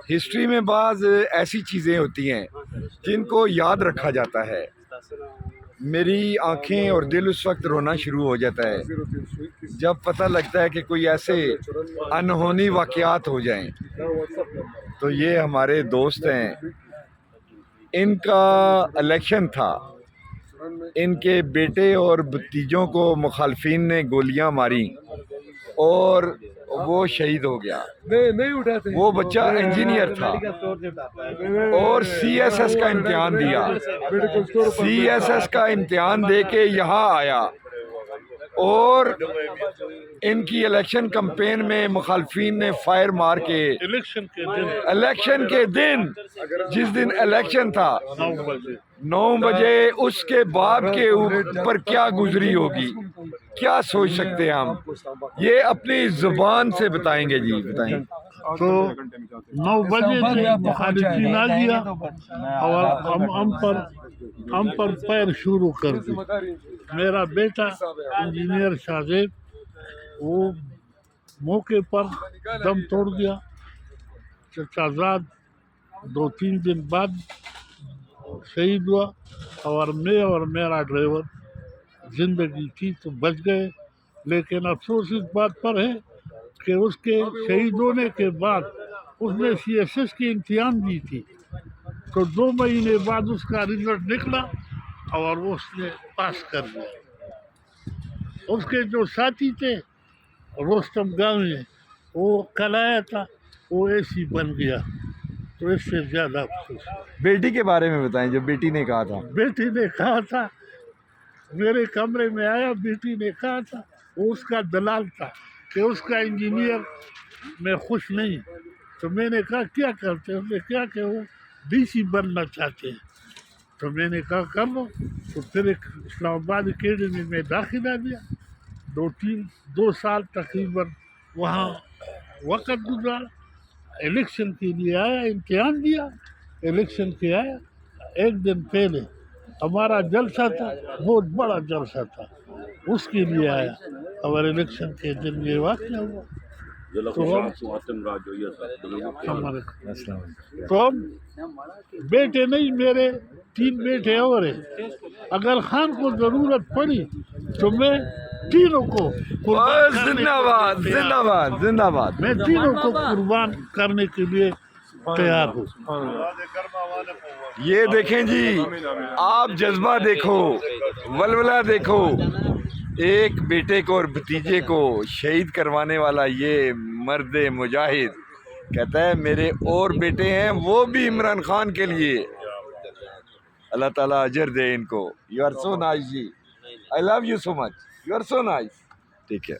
History میں بعض ایسی چیزیں ہوتی ہیں جن کو یاد رکھا جاتا ہے. میری آنکھیں اور دل اس وقت رونا شروع ہو جاتا ہے جب پتہ لگتا ہے کہ کوئی ایسے انہونی واقعات ہو جائیں. تو یہ ہمارے دوست ہیں، ان کا الیکشن تھا، ان کے بیٹے اور بھتیجوں کو مخالفین نے گولیاں ماری اور وہ شہید ہو گیا. وہ بچہ انجینئر تھا اور سی ایس ایس کا امتحان دیا، سی ایس ایس کا امتحان دے کے یہاں آیا اور ان کی الیکشن کمپین میں مخالفین نے فائر مار کے الیکشن کے دن جس دن الیکشن تھا 9 بجے اس کے باپ کے اوپر کیا گزری ہوگی، کیا سوچ سکتے ہیں ہم؟ یہ اپنی زبان سے بتائیں گے. جی بتائیں. تو 9 بجے سے مخالفین آ گیا اور ہم پر فائر شروع کر دی. میرا بیٹا انجینئر شاہزیب وہ موقع پر دم توڑ گیا. چچا زاد 2-3 دن بعد شہید ہوا اور میں اور میرا ڈرائیور زندگی تھی تو بچ گئے. لیکن افسوس اس بات پر ہے کہ اس کے شہید ہونے کے بعد اس نے سی ایس ایس کی امتحان دی تھی تو 2 مہینے بعد اس کا رزلٹ نکلا اور اس نے پاس کر دیا. اس کے جو ساتھی تھے رستم گاؤں میں وہ کل آیا تھا، وہ اے سی بن گیا. تو اس سے زیادہ افسوس. بیٹی کے بارے میں بتائیں جو بیٹی نے کہا تھا. بیٹی نے کہا تھا، میرے کمرے میں آیا، بیٹی نے کہا تھا، وہ اس کا دلال تھا کہ اس کا انجینئر میں خوش نہیں. تو میں نے کہا کیا کرتے ہیں؟ اس نے کیا کہ وہ ڈی سی بننا چاہتے ہیں. تو میں نے کہا کر لو. تو پھر ایک اسلام آباد اکیڈمی میں داخلہ دیا. 2 سال تقریباً وہاں وقت گزارا. الیکشن کے لیے آیا، امتحان دیا، الیکشن کے آیا. 1 دن پہلے ہمارا جلسہ تھا، بہت بڑا جلسہ تھا، اس کے لیے آیا اور الیکشن کے دن یہ واقعہ ہوا. تو ہم بیٹے نہیں، میرے 3 بیٹے اور ہیں. اگر خان کو ضرورت پڑی تو میں تینوں کو زندہ باد زندہ باد زندہ باد. میں تینوں کو قربان کرنے کے لیے تیار ہوں. یہ دیکھیں جی، آپ جذبہ دیکھو، ولولہ دیکھو. ایک بیٹے کو اور بھتیجے کو شہید کروانے والا یہ مرد مجاہد کہتا ہے میرے اور بیٹے ہیں وہ بھی عمران خان کے لیے. اللہ تعالیٰ اجر دے ان کو. یو آر سو نائس جی، I love you so much, you are so nice. ٹھیک ہے.